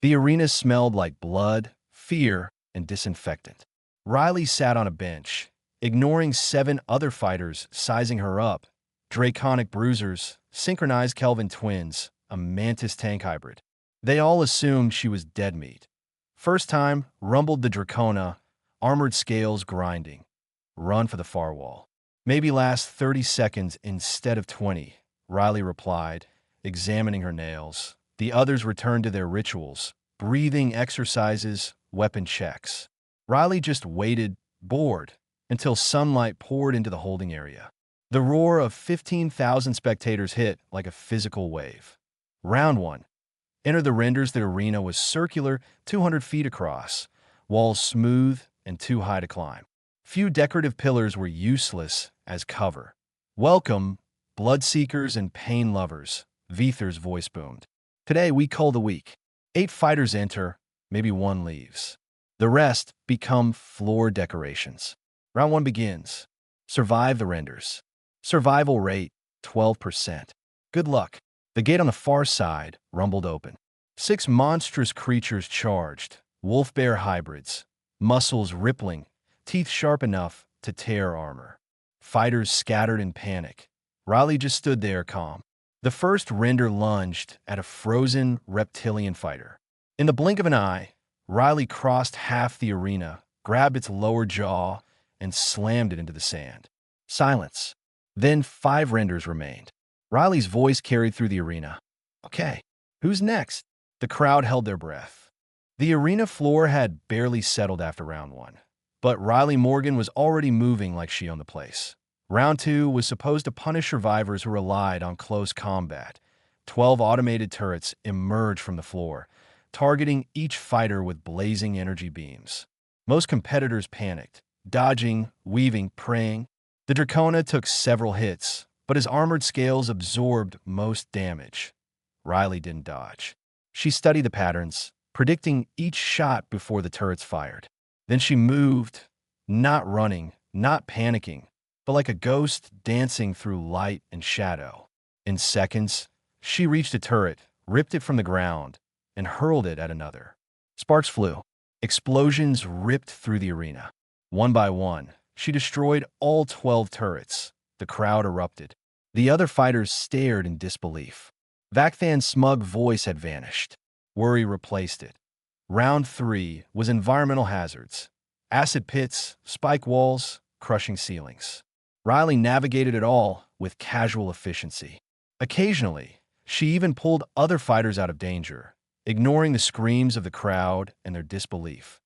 The arena smelled like blood, fear, and disinfectant. Riley sat on a bench, ignoring 7 other fighters sizing her up. Draconic bruisers, synchronized Kelvin twins, a mantis tank hybrid. They all assumed she was dead meat. First time, rumbled the Dracona, armored scales grinding. Run for the far wall. Maybe last 30 seconds instead of 20, Riley replied, examining her nails. The others returned to their rituals, breathing exercises, weapon checks. Riley just waited, bored, until sunlight poured into the holding area. The roar of 15,000 spectators hit like a physical wave. Round 1. Enter the renders. The arena was circular, 200 feet across, walls smooth and too high to climb. Few decorative pillars were useless as cover. Welcome, bloodseekers and pain lovers, Vither's voice boomed. Today we call the week. 8 fighters enter, maybe 1 leaves. The rest become floor decorations. Round 1 begins. Survive the renders. Survival rate, 12%. Good luck. The gate on the far side rumbled open. 6 monstrous creatures charged, wolf-bear hybrids, muscles rippling, teeth sharp enough to tear armor. Fighters scattered in panic. Riley just stood there calm. The first render lunged at a frozen reptilian fighter. In the blink of an eye, Riley crossed half the arena, grabbed its lower jaw, and slammed it into the sand. Silence. Then 5 renders remained. Riley's voice carried through the arena. Okay, who's next? The crowd held their breath. The arena floor had barely settled after round 1, but Riley Morgan was already moving like she owned the place. Round 2 was supposed to punish survivors who relied on close combat. 12 automated turrets emerged from the floor, targeting each fighter with blazing energy beams. Most competitors panicked, dodging, weaving, praying. The Dracona took several hits, but his armored scales absorbed most damage. Riley didn't dodge. She studied the patterns, predicting each shot before the turrets fired. Then she moved, not running, not panicking, but like a ghost dancing through light and shadow. In seconds, she reached a turret, ripped it from the ground, and hurled it at another. Sparks flew. Explosions ripped through the arena. One by one, she destroyed all 12 turrets. The crowd erupted. The other fighters stared in disbelief. Vakthan's smug voice had vanished. Worry replaced it. Round 3 was environmental hazards. Acid pits, spike walls, crushing ceilings. Riley navigated it all with casual efficiency. Occasionally, she even pulled other fighters out of danger, ignoring the screams of the crowd and their disbelief.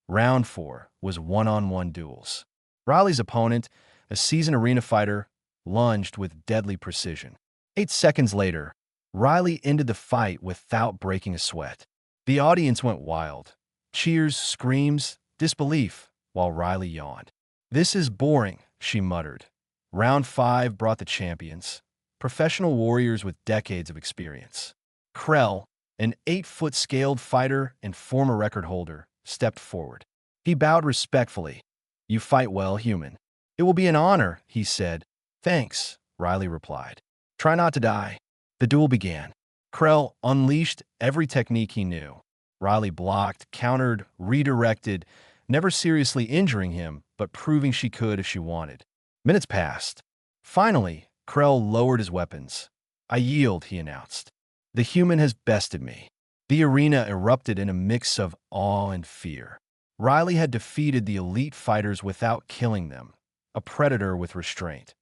Round 4 was one-on-one duels. Riley's opponent, a seasoned arena fighter, lunged with deadly precision. 8 seconds later, Riley ended the fight without breaking a sweat. The audience went wild. Cheers, screams, disbelief, while Riley yawned. "This is boring," she muttered. Round 5 brought the champions, professional warriors with decades of experience. Krell, an 8-foot scaled fighter and former record holder, stepped forward. He bowed respectfully. "You fight well, human." "It will be an honor," he said. "Thanks," Riley replied. "Try not to die." The duel began. Krell unleashed every technique he knew. Riley blocked, countered, redirected, never seriously injuring him, but proving she could if she wanted. Minutes passed. Finally, Krell lowered his weapons. "I yield," he announced. "The human has bested me." The arena erupted in a mix of awe and fear. Riley had defeated the elite fighters without killing them, a predator with restraint.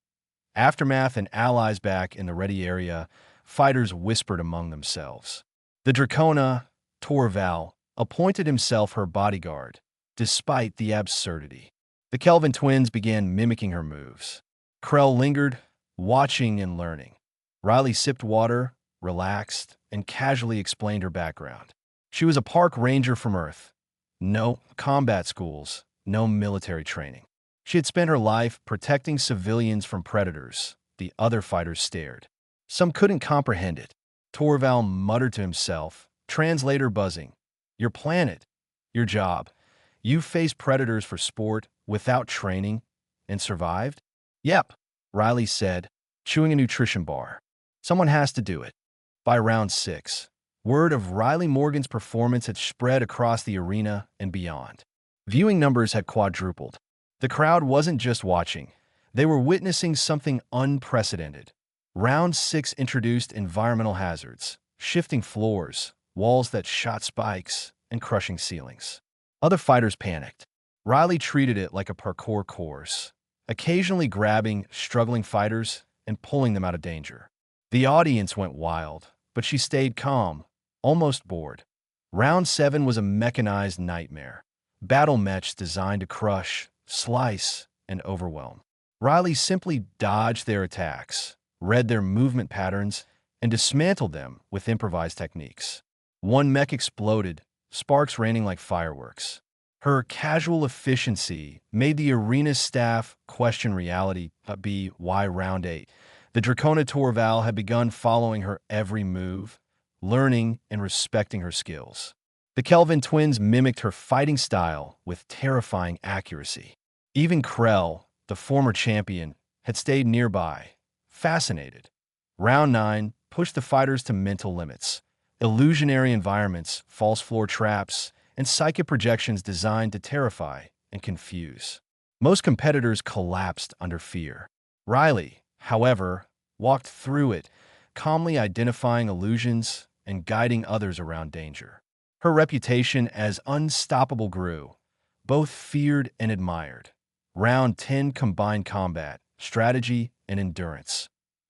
Aftermath and allies back in the ready area, fighters whispered among themselves. The Dracona, Torval, appointed himself her bodyguard, despite the absurdity. The Kelvin twins began mimicking her moves. Krell lingered, watching and learning. Riley sipped water, relaxed, and casually explained her background. She was a park ranger from Earth. No combat schools, no military training. She had spent her life protecting civilians from predators. The other fighters stared. Some couldn't comprehend it. Torval muttered to himself, translator buzzing. "Your planet, your job. You faced predators for sport, without training, and survived?" "Yep," Riley said, chewing a nutrition bar. "Someone has to do it." By round 6, Word of Riley Morgan's performance had spread across the arena and beyond. Viewing numbers had quadrupled. The crowd wasn't just watching. They were witnessing something unprecedented. Round 6 introduced environmental hazards, shifting floors, walls that shot spikes, and crushing ceilings. Other fighters panicked. Riley treated it like a parkour course, occasionally grabbing struggling fighters and pulling them out of danger. The audience went wild, but she stayed calm, almost bored. Round 7 was a mechanized nightmare. Battle mechs designed to crush, slice, and overwhelm. Riley simply dodged their attacks, read their movement patterns, and dismantled them with improvised techniques. One mech exploded, sparks raining like fireworks. Her casual efficiency made the arena's staff question reality. Why round 8? The Dracona Torval had begun following her every move, learning and respecting her skills. The Kelvin twins mimicked her fighting style with terrifying accuracy. Even Krell, the former champion, had stayed nearby, fascinated. Round 9 pushed the fighters to mental limits. Illusionary environments, false floor traps, and psychic projections designed to terrify and confuse. Most competitors collapsed under fear. Riley, however, walked through it, calmly identifying illusions and guiding others around danger. Her reputation as unstoppable grew, both feared and admired. Round 10 combined combat, strategy, and endurance.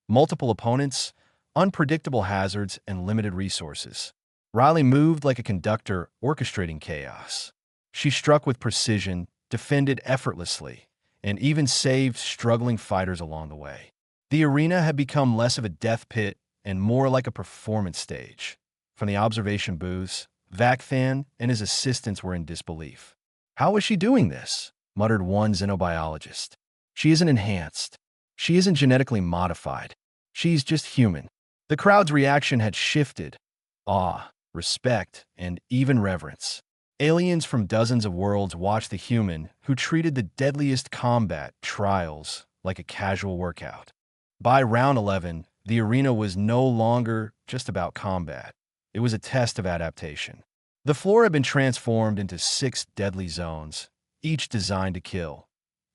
Multiple opponents, unpredictable hazards, and limited resources. Riley moved like a conductor orchestrating chaos. She struck with precision, defended effortlessly, and even saved struggling fighters along the way. The arena had become less of a death pit and more like a performance stage. From the observation booths, Vacthan and his assistants were in disbelief. "How was she doing this?" muttered one xenobiologist. "She isn't enhanced. She isn't genetically modified. She's just human." The crowd's reaction had shifted. Awe, respect, and even reverence. Aliens from dozens of worlds watched the human who treated the deadliest combat trials like a casual workout. By round 11, the arena was no longer just about combat. It was a test of adaptation. The floor had been transformed into 6 deadly zones, each designed to kill.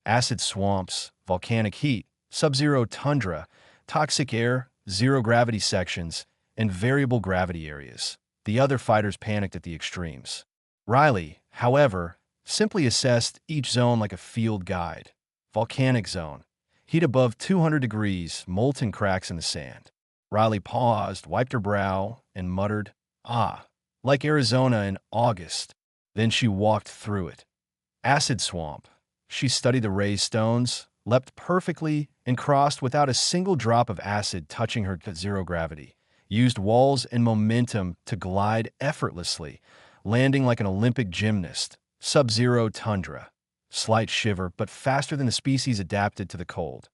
Acid swamps, volcanic heat, sub-zero tundra, toxic air, zero-gravity sections, and variable gravity areas. The other fighters panicked at the extremes. Riley, however, simply assessed each zone like a field guide. Volcanic zone. Heat above 200 degrees, molten cracks in the sand. Riley paused, wiped her brow, and muttered, "Ah, like Arizona in August." Then she walked through it. Acid swamp. She studied the raised stones, leapt perfectly, and crossed without a single drop of acid touching her at zero gravity. Used walls and momentum to glide effortlessly, landing like an Olympic gymnast. Sub-zero tundra. Slight shiver, but faster than the species adapted to the cold.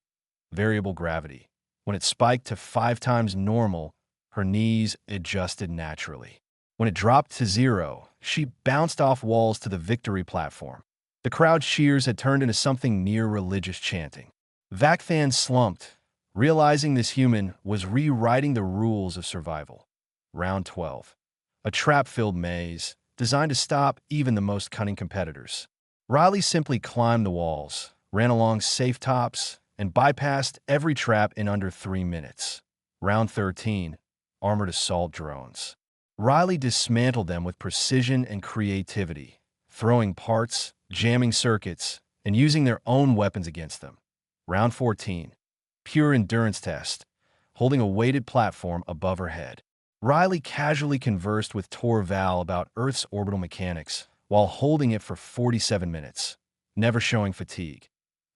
Variable gravity. When it spiked to 5 times normal, her knees adjusted naturally. When it dropped to 0, she bounced off walls to the victory platform. The crowd's cheers had turned into something near religious chanting. Vacthan slumped, realizing this human was rewriting the rules of survival. Round 12. A trap-filled maze, designed to stop even the most cunning competitors. Riley simply climbed the walls, ran along safe tops, and bypassed every trap in under 3 minutes. Round 13. Armored assault drones. Riley dismantled them with precision and creativity, throwing parts, jamming circuits, and using their own weapons against them. Round 14. Pure endurance test, holding a weighted platform above her head. Riley casually conversed with Torval about Earth's orbital mechanics while holding it for 47 minutes, never showing fatigue.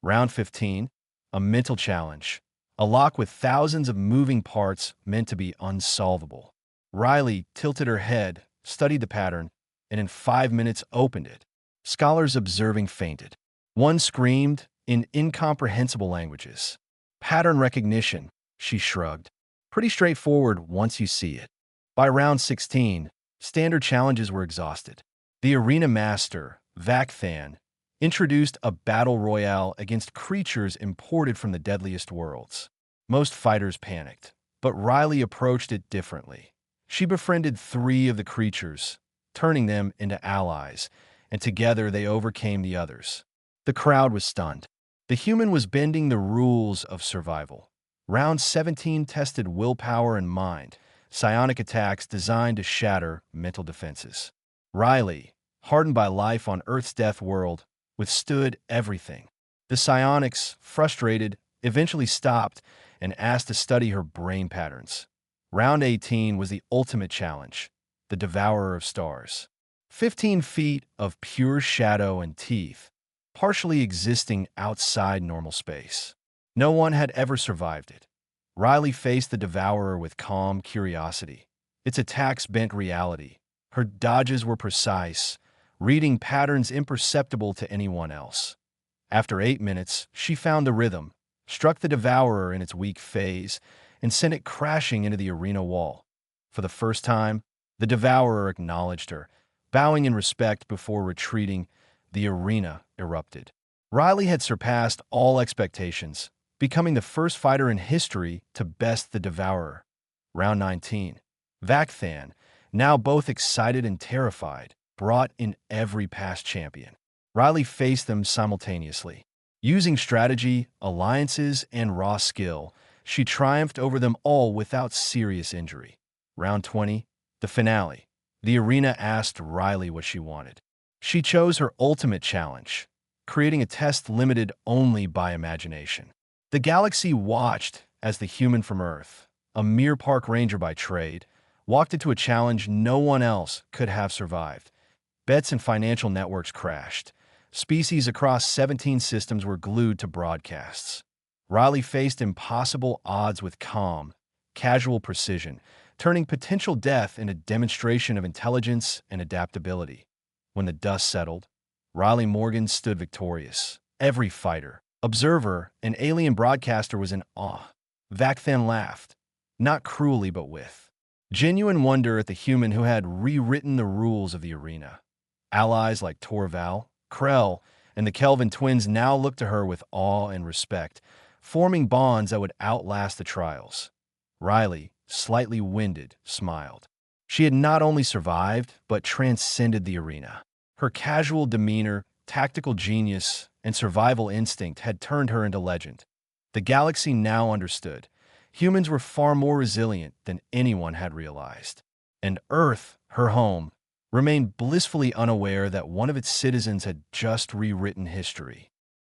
Round 15. A mental challenge, a lock with thousands of moving parts meant to be unsolvable. Riley tilted her head, studied the pattern, and in 5 minutes opened it. Scholars observing fainted. One screamed in incomprehensible languages. "Pattern recognition," she shrugged. "Pretty straightforward once you see it." By round 16, standard challenges were exhausted. The arena master, Vacthan, introduced a battle royale against creatures imported from the deadliest worlds. Most fighters panicked, but Riley approached it differently. She befriended 3 of the creatures, turning them into allies, and together they overcame the others. The crowd was stunned. The human was bending the rules of survival. Round 17 tested willpower and mind, psionic attacks designed to shatter mental defenses. Riley, hardened by life on Earth's death world, withstood everything. The psionics, frustrated, eventually stopped and asked to study her brain patterns. Round 18 was the ultimate challenge, the Devourer of Stars. 15 feet of pure shadow and teeth, partially existing outside normal space. No one had ever survived it. Riley faced the Devourer with calm curiosity. Its attacks bent reality. Her dodges were precise, reading patterns imperceptible to anyone else. After 8 minutes, she found the rhythm, struck the Devourer in its weak phase, and sent it crashing into the arena wall. For the first time, the Devourer acknowledged her. Bowing in respect before retreating, the arena erupted. Riley had surpassed all expectations, becoming the first fighter in history to best the Devourer. Round 19. Vakthan, now both excited and terrified, brought in every past champion. Riley faced them simultaneously. Using strategy, alliances, and raw skill, she triumphed over them all without serious injury. Round 20. The finale. The arena asked Riley what she wanted. She chose her ultimate challenge, creating a test limited only by imagination. The galaxy watched as the human from Earth, a mere park ranger by trade, walked into a challenge no one else could have survived. Bets and financial networks crashed. Species across 17 systems were glued to broadcasts. Riley faced impossible odds with calm, casual precision, turning potential death into a demonstration of intelligence and adaptability. When the dust settled, Riley Morgan stood victorious. Every fighter, observer, and alien broadcaster was in awe. Vakthan laughed, not cruelly but with genuine wonder at the human who had rewritten the rules of the arena. Allies like Torval, Krell, and the Kelvin twins now looked to her with awe and respect, forming bonds that would outlast the trials. Riley, slightly winded, smiled. She had not only survived, but transcended the arena. Her casual demeanor, tactical genius, and survival instinct had turned her into legend. The galaxy now understood. Humans were far more resilient than anyone had realized. And Earth, her home, remained blissfully unaware that one of its citizens had just rewritten history.